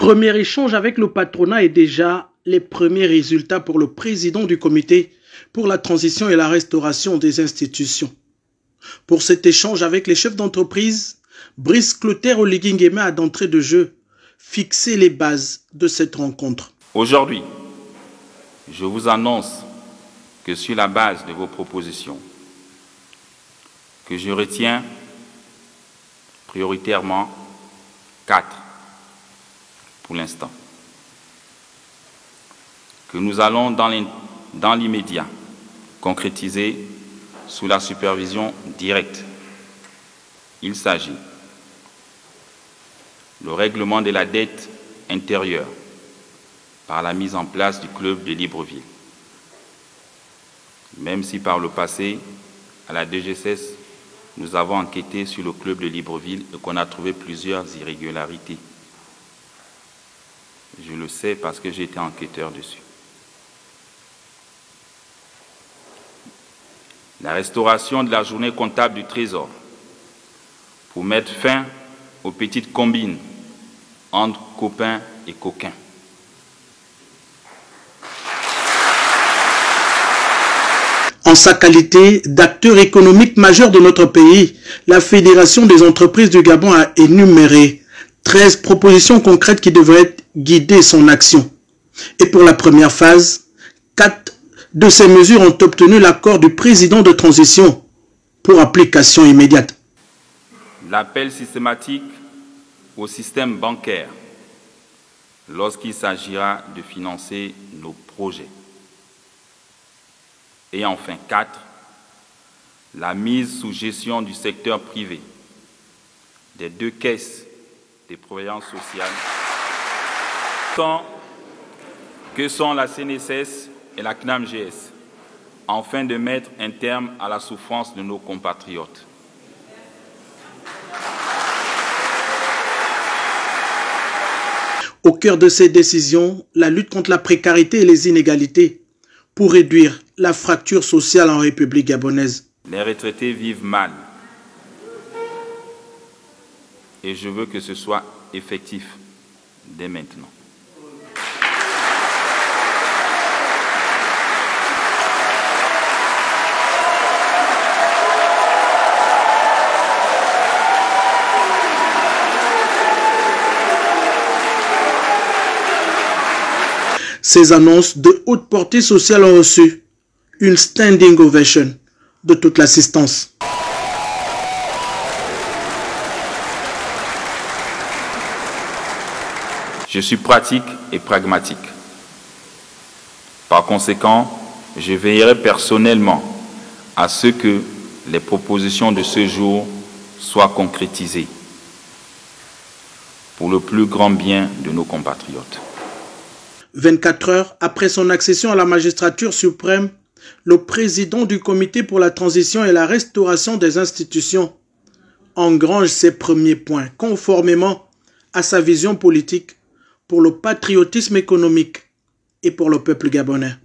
Premier échange avec le patronat et déjà les premiers résultats pour le président du comité pour la transition et la restauration des institutions. Pour cet échange avec les chefs d'entreprise, Brice Clotaire Oligui Nguema a d'entrée de jeu fixé les bases de cette rencontre. Aujourd'hui, je vous annonce que sur la base de vos propositions, que je retiens prioritairement 4 pour l'instant, que nous allons dans l'immédiat concrétiser sous la supervision directe. Il s'agit le règlement de la dette intérieure par la mise en place du club de Libreville. Même si par le passé, à la DGSS, nous avons enquêté sur le club de Libreville et qu'on a trouvé plusieurs irrégularités. Je le sais parce que j'ai été enquêteur dessus. La restauration de la journée comptable du Trésor pour mettre fin aux petites combines entre copains et coquins. En sa qualité d'acteur économique majeur de notre pays, la Fédération des entreprises du Gabon a énuméré 13 propositions concrètes qui devraient guider son action. Et pour la première phase, 4 de ces mesures ont obtenu l'accord du président de transition pour application immédiate. L'appel systématique au système bancaire lorsqu'il s'agira de financer nos projets. Et enfin, 4, la mise sous gestion du secteur privé des 2 caisses de prévoyance sociale que sont la CNSS et la CNAMGS, afin de mettre un terme à la souffrance de nos compatriotes. Au cœur de ces décisions, la lutte contre la précarité et les inégalités pour réduire la fracture sociale en République gabonaise. Les retraités vivent mal et je veux que ce soit effectif dès maintenant. Ces annonces de haute portée sociale ont reçu une standing ovation de toute l'assistance. Je suis pratique et pragmatique. Par conséquent, je veillerai personnellement à ce que les propositions de ce jour soient concrétisées pour le plus grand bien de nos compatriotes. 24 heures après son accession à la magistrature suprême, le président du comité pour la transition et la restauration des institutions engrange ses premiers points conformément à sa vision politique pour le patriotisme économique et pour le peuple gabonais.